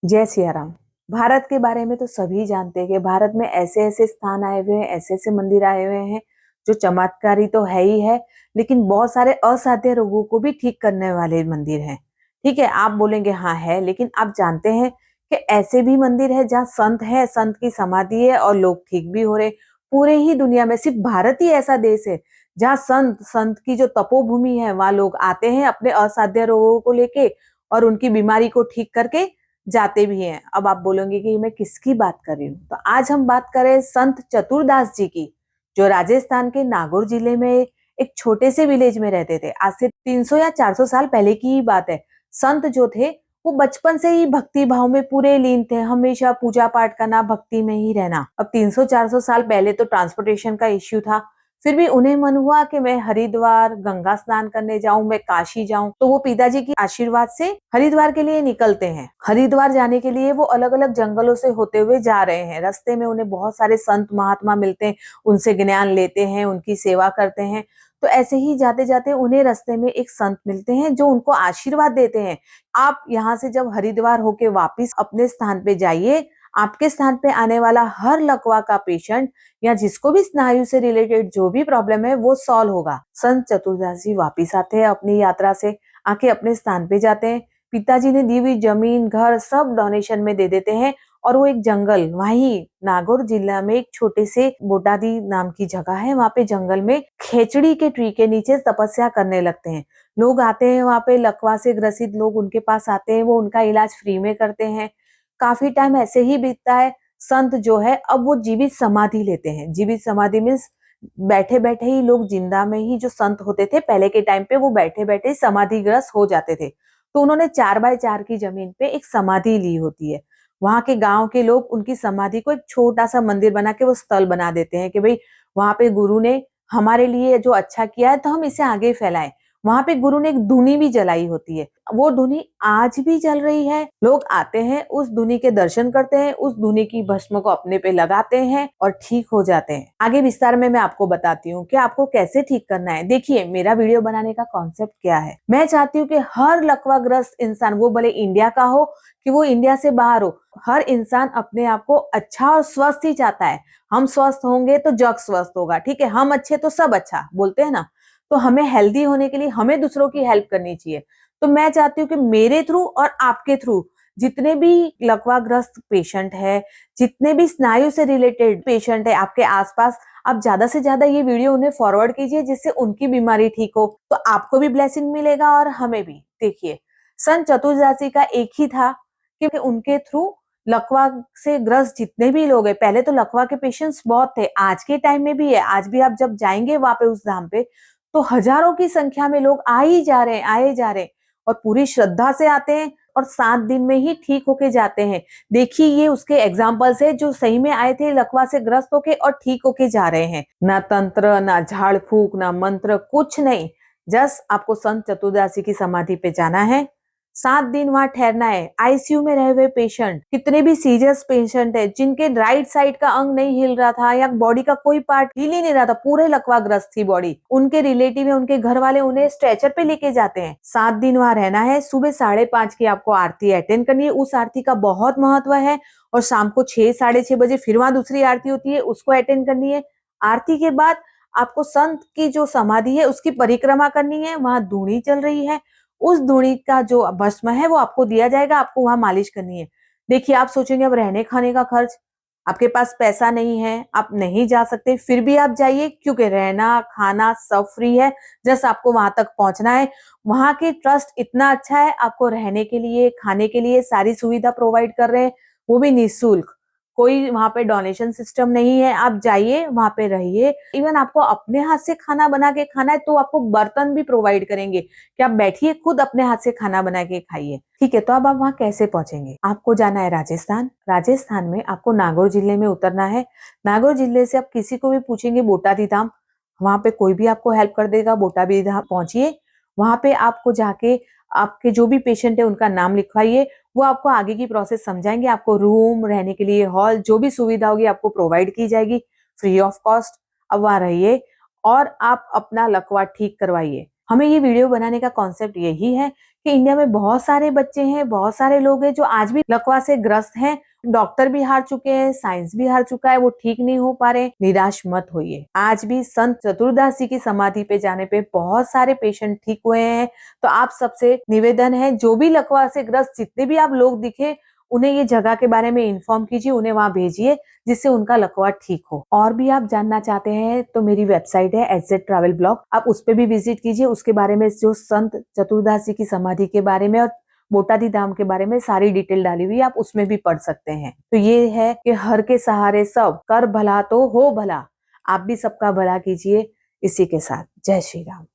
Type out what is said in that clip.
जय सिया राम। भारत के बारे में तो सभी जानते हैं कि भारत में ऐसे ऐसे स्थान आए हुए हैं, ऐसे ऐसे मंदिर आए हुए हैं जो चमत्कारी तो है ही है, लेकिन बहुत सारे असाध्य रोगों को भी ठीक करने वाले मंदिर हैं। ठीक है, आप बोलेंगे हाँ है, लेकिन आप जानते हैं कि ऐसे भी मंदिर है जहाँ संत है, संत की समाधि है और लोग ठीक भी हो रहे। पूरे ही दुनिया में सिर्फ भारत ही ऐसा देश है जहाँ संत संत की जो तपोभूमि है, वहां लोग आते हैं अपने असाध्य रोगों को लेके और उनकी बीमारी को ठीक करके जाते भी हैं। अब आप बोलोगे कि मैं किसकी बात कर रही हूँ, तो आज हम बात करें संत चतुरदास जी की, जो राजस्थान के नागौर जिले में एक छोटे से विलेज में रहते थे। आज से 300 या 400 साल पहले की ही बात है। संत जो थे वो बचपन से ही भक्ति भाव में पूरे लीन थे, हमेशा पूजा पाठ करना, भक्ति में ही रहना। अब 300-400 साल पहले तो ट्रांसपोर्टेशन का इश्यू था, फिर भी उन्हें मन हुआ कि मैं हरिद्वार गंगा स्नान करने जाऊं, मैं काशी जाऊं। तो वो पिताजी की आशीर्वाद से हरिद्वार के लिए निकलते हैं। हरिद्वार जाने के लिए वो अलग अलग जंगलों से होते हुए जा रहे हैं। रास्ते में उन्हें बहुत सारे संत महात्मा मिलते हैं, उनसे ज्ञान लेते हैं, उनकी सेवा करते हैं। तो ऐसे ही जाते जाते उन्हें रास्ते में एक संत मिलते हैं जो उनको आशीर्वाद देते हैं, आप यहाँ से जब हरिद्वार होके वापिस अपने स्थान पे जाइए, आपके स्थान पे आने वाला हर लकवा का पेशेंट या जिसको भी स्नायु से रिलेटेड जो भी प्रॉब्लम है वो सॉल्व होगा। संत चतुरदास जी वापिस आते हैं अपनी यात्रा से, आके अपने स्थान पे जाते हैं। पिताजी ने दी हुई जमीन घर सब डोनेशन में दे देते हैं और वो एक जंगल, वहीं नागौर जिला में एक छोटे से बोटादी नाम की जगह है, वहां पे जंगल में खेचड़ी के ट्री के नीचे तपस्या करने लगते हैं। लोग आते हैं वहां पे, लकवा से ग्रसित लोग उनके पास आते हैं, वो उनका इलाज फ्री में करते हैं। काफी टाइम ऐसे ही बीतता है। संत जो है अब वो जीवित समाधि लेते हैं। जीवित समाधि मीन्स बैठे बैठे ही लोग, जिंदा में ही जो संत होते थे पहले के टाइम पे, वो बैठे बैठे समाधिग्रस्त हो जाते थे। तो उन्होंने 4x4 की जमीन पे एक समाधि ली होती है। वहां के गांव के लोग उनकी समाधि को एक छोटा सा मंदिर बना के वो स्थल बना देते हैं कि भाई वहां पे गुरु ने हमारे लिए जो अच्छा किया है तो हम इसे आगे फैलाएं। वहां पे गुरु ने एक धुनी भी जलाई होती है, वो धुनी आज भी जल रही है। लोग आते हैं, उस धुनी के दर्शन करते हैं, उस धुनी की भस्म को अपने पे लगाते हैं और ठीक हो जाते हैं। आगे विस्तार में मैं आपको बताती हूँ कि आपको कैसे ठीक करना है। देखिए, मेरा वीडियो बनाने का कॉन्सेप्ट क्या है। मैं चाहती हूँ कि हर लकवाग्रस्त इंसान, वो भले इंडिया का हो कि वो इंडिया से बाहर हो, हर इंसान अपने आप को अच्छा और स्वस्थ ही चाहता है। हम स्वस्थ होंगे तो जग स्वस्थ होगा, ठीक है। हम अच्छे तो सब अच्छा, बोलते हैं ना। तो हमें हेल्दी होने के लिए हमें दूसरों की हेल्प करनी चाहिए। तो मैं चाहती हूँ कि मेरे थ्रू और आपके थ्रू जितने भी लकवाग्रस्त पेशेंट है, जितने भी स्नायु से रिलेटेड पेशेंट है आपके आसपास, आप ज्यादा से ज्यादा ये वीडियो उन्हें फॉरवर्ड कीजिए, जिससे उनकी बीमारी ठीक हो। तो आपको भी ब्लेसिंग मिलेगा और हमें भी। देखिए, संत चतुर्दासी का एक ही था कि उनके थ्रू लकवा से ग्रस्त जितने भी लोग हैं, पहले तो लकवा के पेशेंट्स बहुत थे, आज के टाइम में भी है। आज भी आप जब जाएंगे वहां पे उस धाम पे, तो हजारों की संख्या में लोग आ ही जा रहे हैं, आए जा रहे हैं और पूरी श्रद्धा से आते हैं और 7 दिन में ही ठीक होके जाते हैं। देखिए, ये उसके एग्जाम्पल्स है जो सही में आए थे लकवा से ग्रस्त होके और ठीक होके जा रहे हैं। ना तंत्र, ना झाड़ फूक, ना मंत्र, कुछ नहीं। जस्ट आपको संत चतुर्दासी की समाधि पे जाना है, 7 दिन वहां ठहरना है। आईसीयू में रहे हुए पेशेंट, कितने भी सीरियस पेशेंट है जिनके राइट साइड का अंग नहीं हिल रहा था या बॉडी का कोई पार्ट हिल ही नहीं रहा था, पूरे लकवाग्रस्त थी बॉडी, उनके रिलेटिव है, उनके घर वाले उन्हें स्ट्रेचर पे लेके जाते हैं। 7 दिन वहां रहना है। सुबह 5:30 की आपको आरती अटेंड करनी है, उस आरती का बहुत महत्व है। और शाम को 6-6:30 बजे फिर वहां दूसरी आरती होती है, उसको अटेंड करनी है। आरती के बाद आपको संत की जो समाधि है उसकी परिक्रमा करनी है। वहां धूनी चल रही है, उस धूनी का जो भस्म है वो आपको दिया जाएगा, आपको वहां मालिश करनी है। देखिए, आप सोचेंगे अब रहने खाने का खर्च, आपके पास पैसा नहीं है, आप नहीं जा सकते, फिर भी आप जाइए, क्योंकि रहना खाना सब फ्री है। जस्ट आपको वहां तक पहुंचना है। वहां के ट्रस्ट इतना अच्छा है, आपको रहने के लिए, खाने के लिए सारी सुविधा प्रोवाइड कर रहे हैं, वो भी निःशुल्क। कोई वहां पे डोनेशन सिस्टम नहीं है। आप जाइए, वहां पे रहिए। इवन आपको अपने हाथ से खाना बना के खाना है तो आपको बर्तन भी प्रोवाइड करेंगे कि आप बैठिए, खुद अपने हाथ से खाना बना के खाइए। ठीक है, तो अब आप वहां कैसे पहुंचेंगे। आपको जाना है राजस्थान। राजस्थान में आपको नागौर जिले में उतरना है। नागौर जिले से आप किसी को भी पूछेंगे बोटादी धाम, वहां पे कोई भी आपको हेल्प कर देगा। बोटादी धाम पहुंचिए, वहां पे आपको जाके आपके जो भी पेशेंट है उनका नाम लिखवाइए, वो आपको आगे की प्रोसेस समझाएंगे। आपको रूम, रहने के लिए हॉल, जो भी सुविधा होगी आपको प्रोवाइड की जाएगी फ्री ऑफ कॉस्ट। अब वहां रहिए और आप अपना लकवा ठीक करवाइए। हमें ये वीडियो बनाने का कॉन्सेप्ट यही है कि इंडिया में बहुत सारे बच्चे हैं, बहुत सारे लोग हैं जो आज भी लकवा से ग्रस्त हैं। डॉक्टर भी हार चुके हैं, साइंस भी हार चुका है, वो ठीक नहीं हो पा रहे। निराश मत होइए। आज भी संत चतुर्दासी की समाधि पे जाने पे बहुत सारे पेशेंट ठीक हुए हैं। तो आप सबसे निवेदन है, जो भी लकवा से ग्रस्त जितने भी आप लोग दिखे, उन्हें ये जगह के बारे में इन्फॉर्म कीजिए, उन्हें वहां भेजिए जिससे उनका लकवा ठीक हो। और भी आप जानना चाहते हैं तो मेरी वेबसाइट है एचजेड ट्रैवल ब्लॉग, आप उस पे भी विजिट कीजिए। उसके बारे में, जो संत चतुर्दासी की समाधि के बारे में और बोटादी धाम के बारे में सारी डिटेल डाली हुई है, आप उसमें भी पढ़ सकते हैं। तो ये है कि हर के सहारे सब, कर भला तो हो भला। आप भी सबका भला कीजिए। इसी के साथ जय श्री राम।